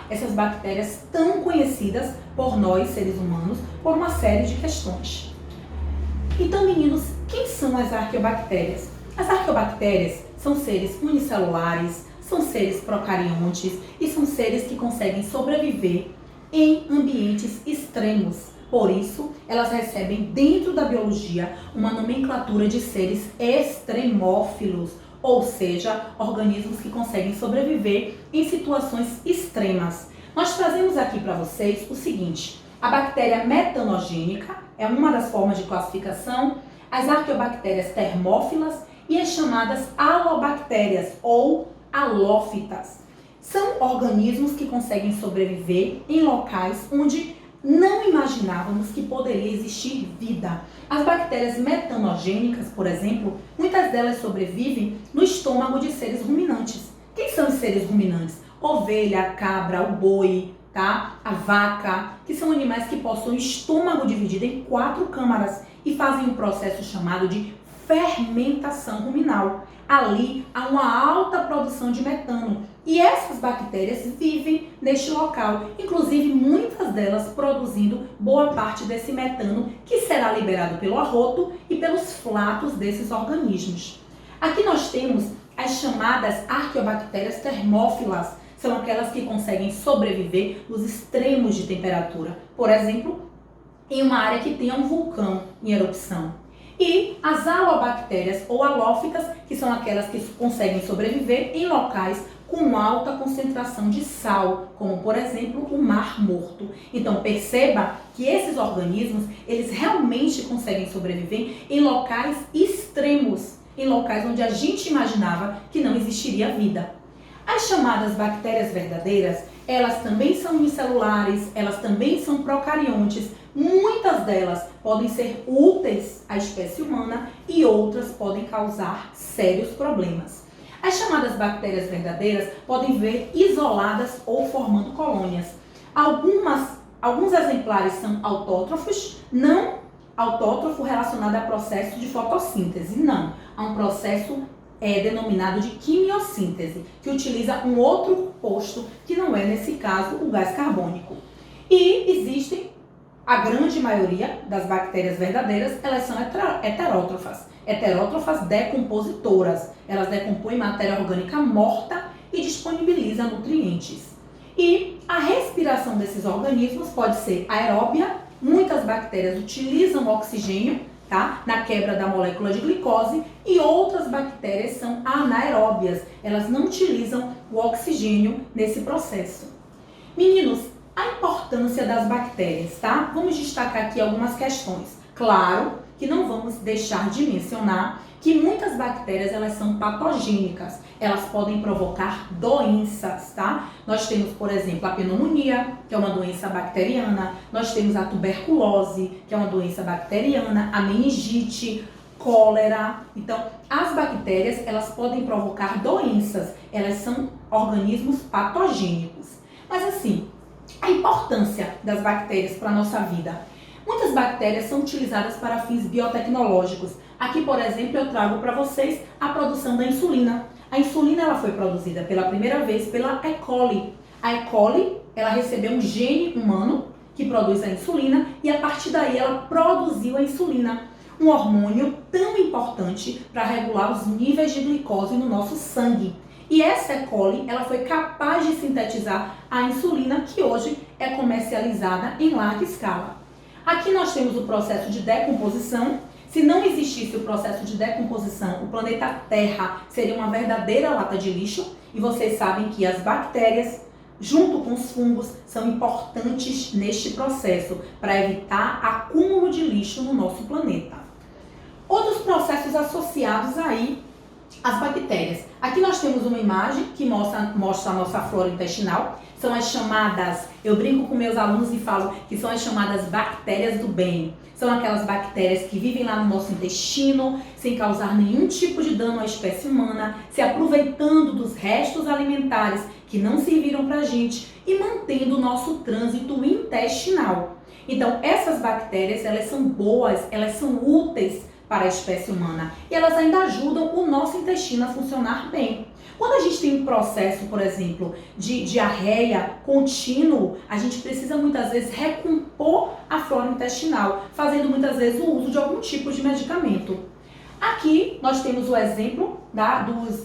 Essas bactérias tão conhecidas por nós, seres humanos, por uma série de questões. Então, meninos, quem são as arqueobactérias? As arqueobactérias são seres unicelulares, são seres procariontes e são seres que conseguem sobreviver em ambientes extremos. Por isso, elas recebem dentro da biologia uma nomenclatura de seres extremófilos, ou seja, organismos que conseguem sobreviver em situações extremas. Nós trazemos aqui para vocês o seguinte: a bactéria metanogênica é uma das formas de classificação, as arqueobactérias termófilas e as chamadas alobactérias ou halófitas. São organismos que conseguem sobreviver em locais onde não imaginávamos que poderia existir vida. As bactérias metanogênicas, por exemplo, muitas delas sobrevivem no estômago de seres ruminantes. Quem são os seres ruminantes? Ovelha, a cabra, o boi, a vaca, que são animais que possuem estômago dividido em 4 câmaras e fazem um processo chamado de fermentação ruminal. Ali há uma alta produção de metano e essas bactérias vivem neste local, inclusive muitas delas produzindo boa parte desse metano que será liberado pelo arroto e pelos flatos desses organismos. Aqui nós temos as chamadas arqueobactérias termófilas, são aquelas que conseguem sobreviver nos extremos de temperatura, por exemplo, em uma área que tenha um vulcão em erupção. E as alobactérias ou halófitas, que são aquelas que conseguem sobreviver em locais com alta concentração de sal, como por exemplo o Mar Morto. Então perceba que esses organismos, eles realmente conseguem sobreviver em locais extremos, em locais onde a gente imaginava que não existiria vida. As chamadas bactérias verdadeiras, elas também são unicelulares, elas também são procariontes. Muitas delas podem ser úteis à espécie humana e outras podem causar sérios problemas. As chamadas bactérias verdadeiras podem vir isoladas ou formando colônias. Alguns exemplares são autótrofos, não autótrofo relacionado a processo de fotossíntese, não. Há um processo é denominado de quimiossíntese, que utiliza um outro composto que não é, nesse caso, o gás carbônico. E existem, a grande maioria das bactérias verdadeiras, elas são heterótrofas decompositoras. Elas decompõem matéria orgânica morta e disponibilizam nutrientes. E a respiração desses organismos pode ser aeróbia. Muitas bactérias utilizam oxigênio, tá, na quebra da molécula de glicose, e outras bactérias são anaeróbias. Elas não utilizam o oxigênio nesse processo. Meninos, a importância das bactérias, tá? Vamos destacar aqui algumas questões. Claro que não vamos deixar de mencionar que muitas bactérias, elas são patogênicas. Elas podem provocar doenças, tá? Nós temos, por exemplo, a pneumonia, que é uma doença bacteriana. Nós temos a tuberculose, que é uma doença bacteriana, a meningite, cólera. Então, as bactérias, elas podem provocar doenças. Elas são organismos patogênicos. Mas assim, a importância das bactérias para a nossa vida. Muitas bactérias são utilizadas para fins biotecnológicos. Aqui, por exemplo, eu trago para vocês a produção da insulina. A insulina, ela foi produzida pela primeira vez pela E. coli. A E. coli, ela recebeu um gene humano que produz a insulina e a partir daí ela produziu a insulina, um hormônio tão importante para regular os níveis de glicose no nosso sangue. E essa E. coli, ela foi capaz de sintetizar a insulina que hoje é comercializada em larga escala. Aqui nós temos o processo de decomposição. Se não existisse o processo de decomposição, o planeta Terra seria uma verdadeira lata de lixo. E vocês sabem que as bactérias, junto com os fungos, são importantes neste processo para evitar acúmulo de lixo no nosso planeta. Outros processos associados aí às bactérias. Aqui nós temos uma imagem que mostra a nossa flora intestinal. São as chamadas, eu brinco com meus alunos e falo que são as chamadas bactérias do bem. São aquelas bactérias que vivem lá no nosso intestino, sem causar nenhum tipo de dano à espécie humana, se aproveitando dos restos alimentares que não serviram para a gente e mantendo o nosso trânsito intestinal. Então, essas bactérias, elas são boas, elas são úteis para a espécie humana e elas ainda ajudam o nosso intestino a funcionar bem. Quando a gente tem um processo, por exemplo, de diarreia contínuo, a gente precisa muitas vezes recompor a flora intestinal, fazendo muitas vezes o uso de algum tipo de medicamento. Aqui nós temos o exemplo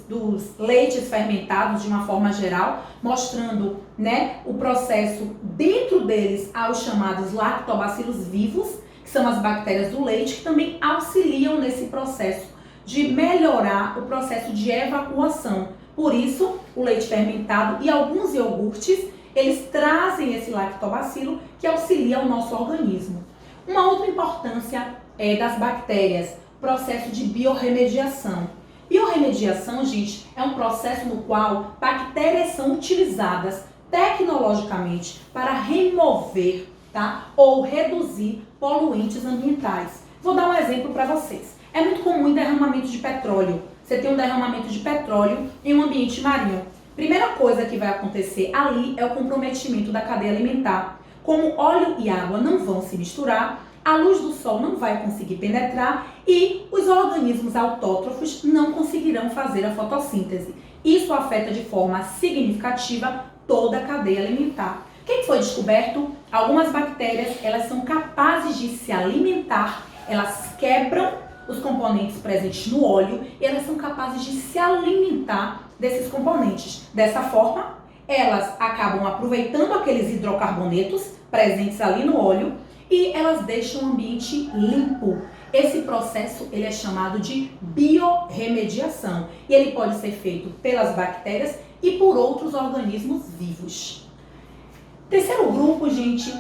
dos leites fermentados de uma forma geral, mostrando, né, o processo dentro deles aos chamados lactobacilos vivos, que são as bactérias do leite, que também auxiliam nesse processo de melhorar o processo de evacuação. Por isso, o leite fermentado e alguns iogurtes, eles trazem esse lactobacilo que auxilia o nosso organismo. Uma outra importância das bactérias, processo de biorremediação. Biorremediação, gente, é um processo no qual bactérias são utilizadas tecnologicamente para remover, tá, ou reduzir poluentes ambientais. Vou dar um exemplo para vocês. É muito comum em derramamento de petróleo. Você tem um derramamento de petróleo em um ambiente marinho. Primeira coisa que vai acontecer ali é o comprometimento da cadeia alimentar. Como óleo e água não vão se misturar, a luz do sol não vai conseguir penetrar e os organismos autótrofos não conseguirão fazer a fotossíntese. Isso afeta de forma significativa toda a cadeia alimentar. O que foi descoberto? Algumas bactérias, elas são capazes de se alimentar, elas quebram os componentes presentes no óleo e elas são capazes de se alimentar desses componentes. Dessa forma, elas acabam aproveitando aqueles hidrocarbonetos presentes ali no óleo e elas deixam o ambiente limpo. Esse processo ele é chamado de biorremediação e ele pode ser feito pelas bactérias e por outros organismos vivos. Terceiro grupo, gente,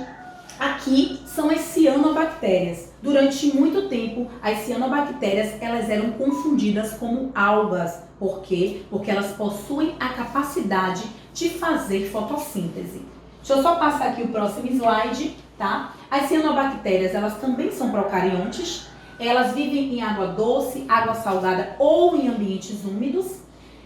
aqui são as cianobactérias. Durante muito tempo, as cianobactérias elas eram confundidas como algas. Por quê? Porque elas possuem a capacidade de fazer fotossíntese. Deixa eu só passar aqui o próximo slide, tá? As cianobactérias, elas também são procariontes. Elas vivem em água doce, água salgada ou em ambientes úmidos.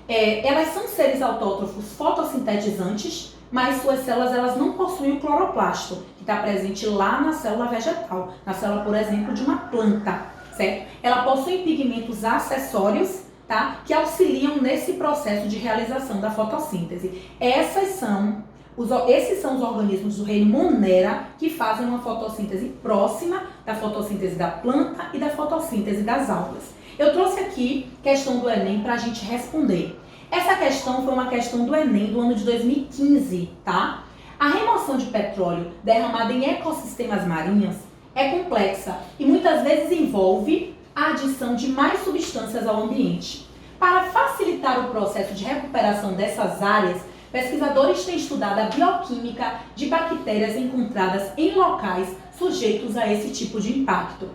Elas são seres autótrofos fotossintetizantes, mas suas células elas não possuem o cloroplasto, que está presente lá na célula vegetal, na célula, por exemplo, de uma planta, certo? Ela possui pigmentos acessórios, tá? Que auxiliam nesse processo de realização da fotossíntese. Esses são os organismos do reino Monera que fazem uma fotossíntese próxima da fotossíntese da planta e da fotossíntese das algas. Eu trouxe aqui questão do Enem para a gente responder. Essa questão foi uma questão do Enem do ano de 2015, tá? A remoção de petróleo derramado em ecossistemas marinhos é complexa e muitas vezes envolve a adição de mais substâncias ao ambiente. Para facilitar o processo de recuperação dessas áreas, pesquisadores têm estudado a bioquímica de bactérias encontradas em locais sujeitos a esse tipo de impacto.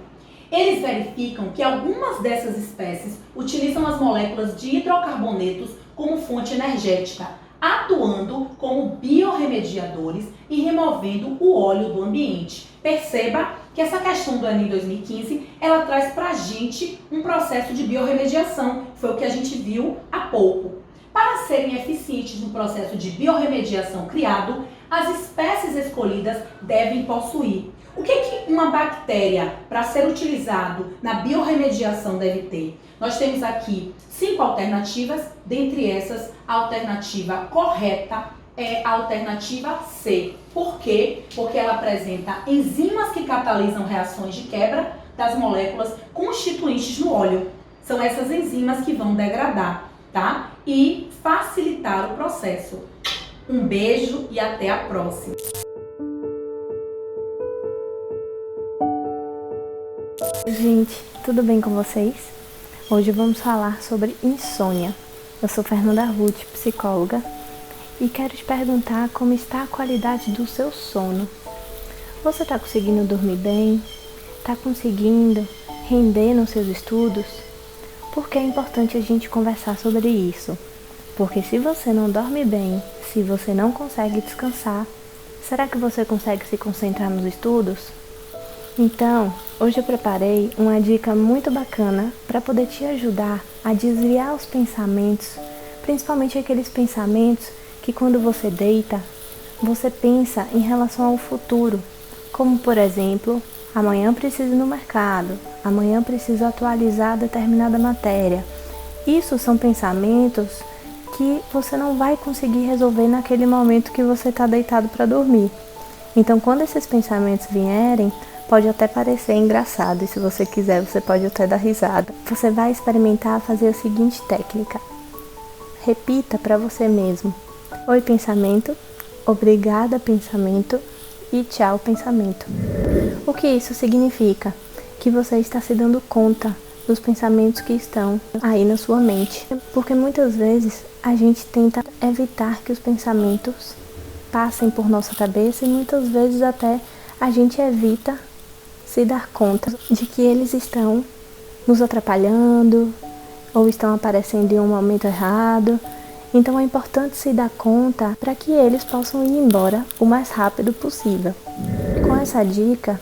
Eles verificam que algumas dessas espécies utilizam as moléculas de hidrocarbonetos como fonte energética, atuando como biorremediadores e removendo o óleo do ambiente. Perceba que essa questão do Enem 2015, ela traz pra gente um processo de biorremediação, foi o que a gente viu há pouco. Para serem eficientes no processo de biorremediação criado, as espécies escolhidas devem possuir. O que uma bactéria, para ser utilizado na biorremediação, deve ter? Nós temos aqui 5 alternativas, dentre essas, a alternativa correta é a alternativa C. Por quê? Porque ela apresenta enzimas que catalisam reações de quebra das moléculas constituintes no óleo. São essas enzimas que vão degradar, tá? E facilitar o processo. Um beijo e até a próxima! Gente, tudo bem com vocês? Hoje vamos falar sobre insônia. Eu sou Fernanda Ruth, psicóloga, e quero te perguntar como está a qualidade do seu sono. Você está conseguindo dormir bem? Está conseguindo render nos seus estudos? Por que é importante a gente conversar sobre isso? Porque se você não dorme bem, se você não consegue descansar, será que você consegue se concentrar nos estudos? Então, hoje eu preparei uma dica muito bacana para poder te ajudar a desviar os pensamentos, principalmente aqueles pensamentos que quando você deita, você pensa em relação ao futuro, como por exemplo, amanhã preciso ir no mercado, amanhã preciso atualizar determinada matéria. Isso são pensamentos que você não vai conseguir resolver naquele momento que você está deitado para dormir. Então, quando esses pensamentos vierem, pode até parecer engraçado, e se você quiser, você pode até dar risada. Você vai experimentar fazer a seguinte técnica. Repita para você mesmo. Oi, pensamento. Obrigada, pensamento. E tchau, pensamento. O que isso significa? Que você está se dando conta dos pensamentos que estão aí na sua mente. Porque muitas vezes a gente tenta evitar que os pensamentos passem por nossa cabeça e muitas vezes até a gente evita se dar conta de que eles estão nos atrapalhando ou estão aparecendo em um momento errado. Então é importante se dar conta para que eles possam ir embora o mais rápido possível. Com essa dica,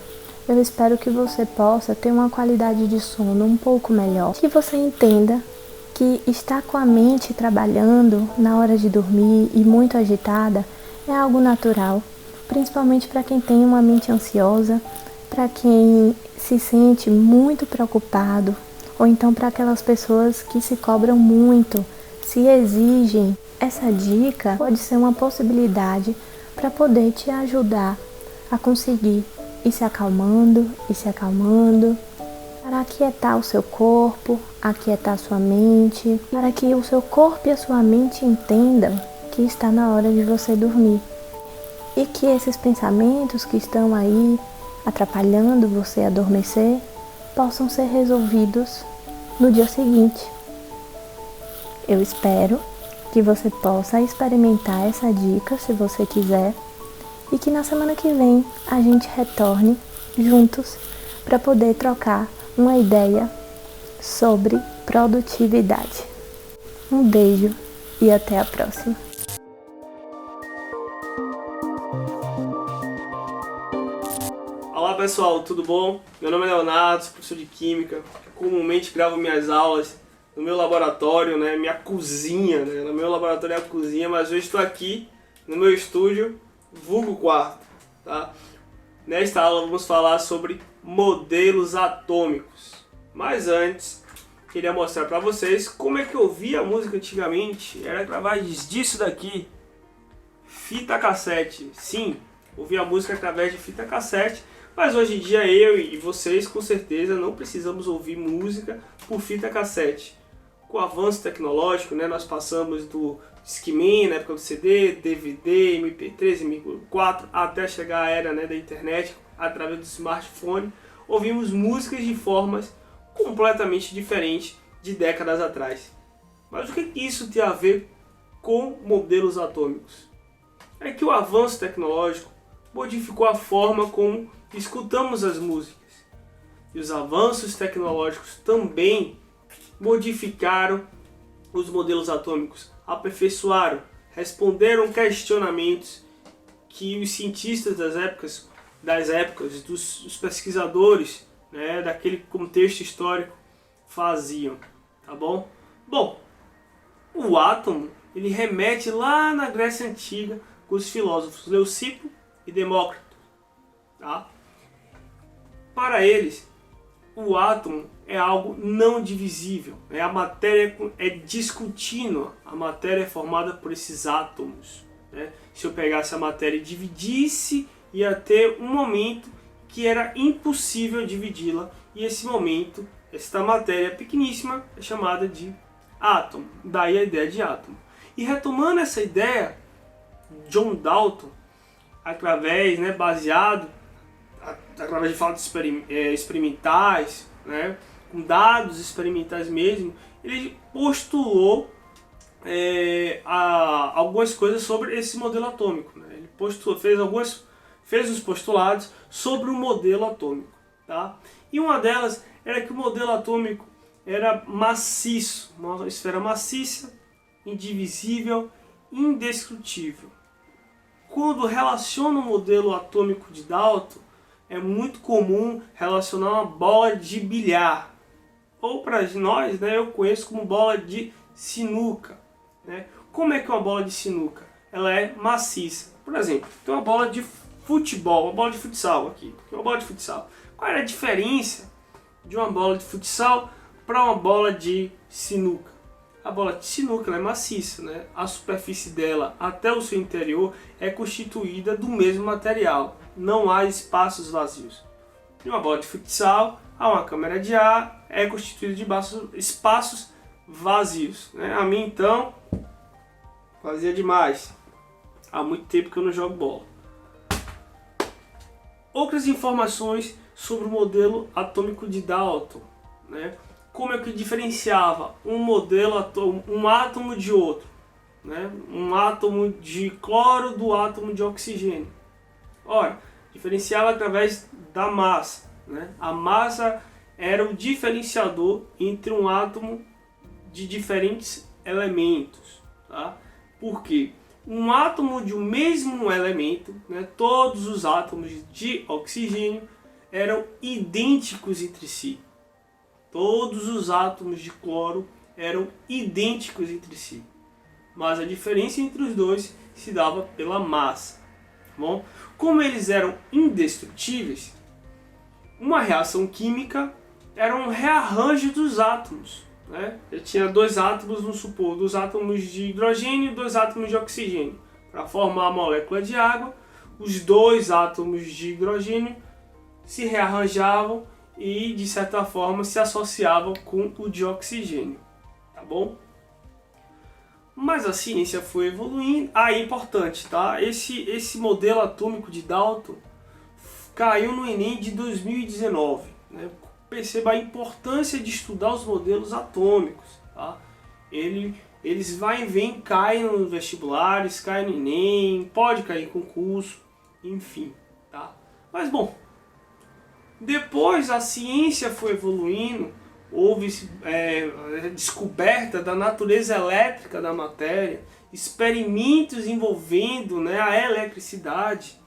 eu espero que você possa ter uma qualidade de sono um pouco melhor. Que você entenda que estar com a mente trabalhando na hora de dormir e muito agitada é algo natural, principalmente para quem tem uma mente ansiosa, para quem se sente muito preocupado, ou então para aquelas pessoas que se cobram muito, se exigem. Essa dica pode ser uma possibilidade para poder te ajudar a conseguir ir se acalmando, para aquietar o seu corpo, aquietar a sua mente, para que o seu corpo e a sua mente entendam que está na hora de você dormir. E que esses pensamentos que estão aí atrapalhando você adormecer possam ser resolvidos no dia seguinte. Eu espero que você possa experimentar essa dica se você quiser e que na semana que vem a gente retorne juntos para poder trocar uma ideia sobre produtividade. Um beijo e até a próxima. Olá pessoal, tudo bom? Meu nome é Leonardo, sou professor de Química. Comumente gravo minhas aulas no meu laboratório, minha cozinha, No meu laboratório é a cozinha, mas hoje estou aqui no meu estúdio, vulgo quarto, tá? Nesta aula vamos falar sobre modelos atômicos. Mas antes, queria mostrar para vocês como é que eu ouvia a música antigamente. Era através disso daqui, fita cassete. Sim, ouvia a música através de fita cassete, mas hoje em dia eu e vocês com certeza não precisamos ouvir música por fita cassete. Com o avanço tecnológico, né, nós passamos do Discman, na época do CD, DVD, MP3, MP4, até chegar a era, né, da internet, através do smartphone, ouvimos músicas de formas completamente diferentes de décadas atrás. Mas o que isso tem a ver com modelos atômicos? É que o avanço tecnológico modificou a forma como escutamos as músicas. E os avanços tecnológicos também modificaram os modelos atômicos, aperfeiçoaram, responderam questionamentos que os cientistas das épocas, dos pesquisadores, né, daquele contexto histórico faziam, tá bom? Bom, o átomo, ele remete lá na Grécia Antiga com os filósofos Leucipo e Demócrito, tá? Para eles, o átomo é algo não divisível, né? A matéria é descontínua, a matéria é formada por esses átomos, né? Se eu pegasse a matéria e dividisse, ia ter um momento que era impossível dividi-la, e esse momento, esta matéria pequeníssima, é chamada de átomo, daí a ideia de átomo. E retomando essa ideia, John Dalton, através, né, baseado através de fatos experimentais, né, com dados experimentais mesmo, ele postulou algumas coisas sobre esse modelo atômico, né? Ele fez os postulados sobre o modelo atômico, tá? E uma delas era que o modelo atômico era maciço, uma esfera maciça, indivisível, indestrutível. Quando relaciona o modelo atômico de Dalton, é muito comum relacionar uma bola de bilhar, ou para nós, né, eu conheço como bola de sinuca, né? Como é que é uma bola de sinuca? Ela é maciça. Por exemplo, tem uma bola de futebol, uma bola de futsal aqui, uma bola de futsal. Qual é a diferença de uma bola de futsal para uma bola de sinuca? A bola de sinuca ela é maciça, né? A superfície dela até o seu interior é constituída do mesmo material. Não há espaços vazios. E uma bola de futsal, há uma câmara de ar, é constituída de espaços vazios, né? A mim, então, fazia demais. Há muito tempo que eu não jogo bola. Outras informações sobre o modelo atômico de Dalton, né? Como é que diferenciava um átomo de outro, né? Um átomo de cloro do átomo de oxigênio. Ora, diferenciava através da massa, né? A massa era o diferenciador entre um átomo de diferentes elementos, tá? Por quê? Um átomo de um mesmo elemento, né? Todos os átomos de oxigênio eram idênticos entre si. Todos os átomos de cloro eram idênticos entre si. Mas a diferença entre os dois se dava pela massa. Bom, como eles eram indestrutíveis, uma reação química era um rearranjo dos átomos, né? Eu tinha dois átomos, vamos supor, dos átomos de hidrogênio e dois átomos de oxigênio. Para formar a molécula de água, os dois átomos de hidrogênio se rearranjavam e, de certa forma, se associavam com o de oxigênio. Tá bom? Mas a ciência foi evoluindo. É importante, tá? Esse modelo atômico de Dalton caiu no Enem de 2019. Né? Perceba a importância de estudar os modelos atômicos. Tá? Eles vai e vem, caem nos vestibulares, caem no Enem, pode cair em concurso, enfim. Tá? Mas, bom, depois a ciência foi evoluindo, houve descoberta da natureza elétrica da matéria, experimentos envolvendo, né, a eletricidade,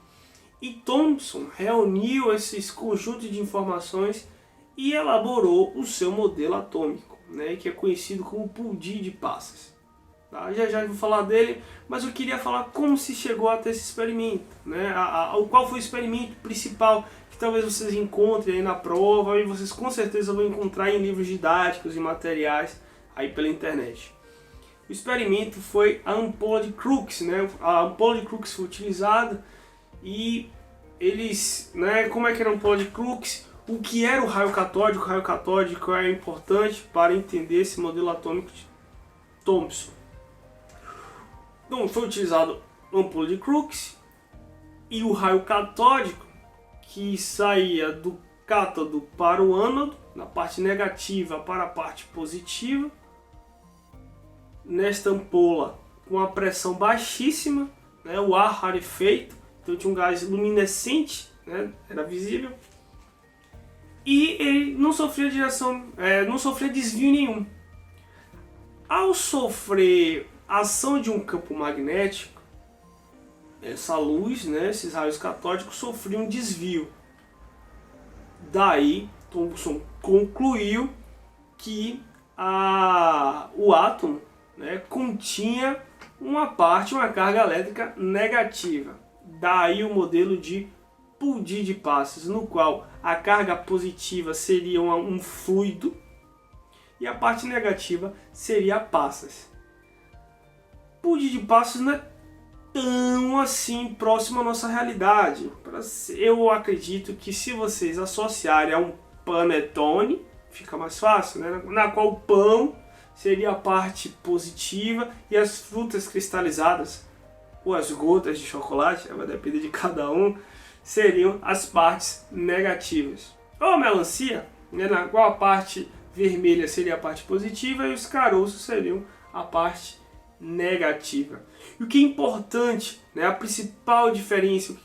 e Thomson reuniu esses conjuntos de informações e elaborou o seu modelo atômico, né, que é conhecido como pudim de passas. Tá? Já vou falar dele, mas eu queria falar como se chegou até esse experimento, né, qual foi o experimento principal que talvez vocês encontrem aí na prova e vocês com certeza vão encontrar em livros didáticos e materiais aí pela internet. O experimento foi a ampola de Crookes, né? A ampola de Crookes foi utilizada e eles, né, como é que era a ampola de Crookes? O que era o raio catódico? O raio catódico é importante para entender esse modelo atômico de Thomson. Então foi utilizado a ampola de Crookes e o raio catódico, que saía do cátodo para o ânodo, na parte negativa para a parte positiva, nesta ampola com a pressão baixíssima, né, o ar rarefeito, então tinha um gás luminescente, né, era visível, e ele não sofria não sofria desvio nenhum. Ao sofrer ação de um campo magnético, essa luz, né, esses raios catódicos sofriam desvio. Daí Thomson concluiu que o átomo, né, continha uma carga elétrica negativa. Daí o modelo de Pudy de Passes, no qual a carga positiva seria um fluido e a parte negativa seria passas. Pudy de Passes não é tão assim próximo à nossa realidade. Eu acredito que se vocês associarem a um panetone, fica mais fácil, né? Na qual o pão seria a parte positiva e as frutas cristalizadas ou as gotas de chocolate, vai depender de cada um, seriam as partes negativas. Ou a melancia, né, na qual a parte vermelha seria a parte positiva e os caroços seriam a parte negativa. E o que é importante, né, a principal diferença, o que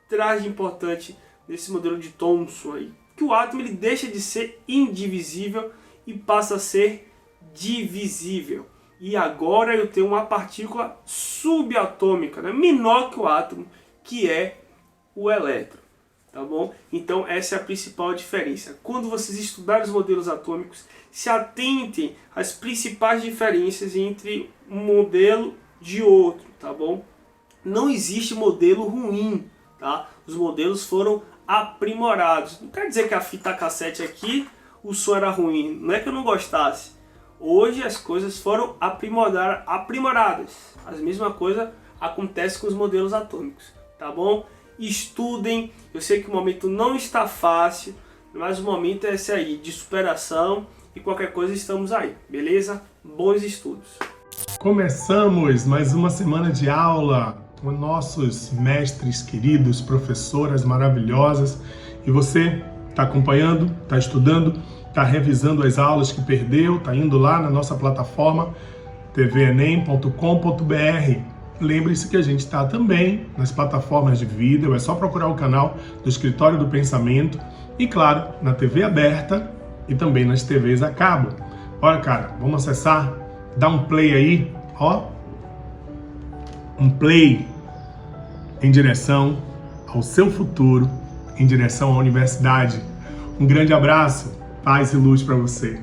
traz de importante nesse modelo de Thomson aí, que o átomo ele deixa de ser indivisível e passa a ser divisível. E agora eu tenho uma partícula subatômica, né, menor que o átomo, que é o elétron, tá bom? Então essa é a principal diferença. Quando vocês estudarem os modelos atômicos, se atentem às principais diferenças entre um modelo de outro, tá bom? Não existe modelo ruim, tá? Os modelos foram aprimorados. Não quer dizer que a fita cassete aqui, o som era ruim, não é que eu não gostasse. Hoje as coisas foram aprimoradas. A mesma coisa acontece com os modelos atômicos, tá bom? Estudem, eu sei que o momento não está fácil, mas o momento é esse aí, de superação, e qualquer coisa estamos aí, beleza? Bons estudos! Começamos mais uma semana de aula com nossos mestres queridos, professoras maravilhosas, e você está acompanhando, está estudando, está revisando as aulas que perdeu, está indo lá na nossa plataforma tvenem.com.br. Lembre-se que a gente está também nas plataformas de vídeo, é só procurar o canal do Escritório do Pensamento e, claro, na TV aberta e também nas TVs a cabo. Olha, cara, vamos acessar, dá um play aí, ó, um play em direção ao seu futuro, em direção à universidade. Um grande abraço, paz e luz para você.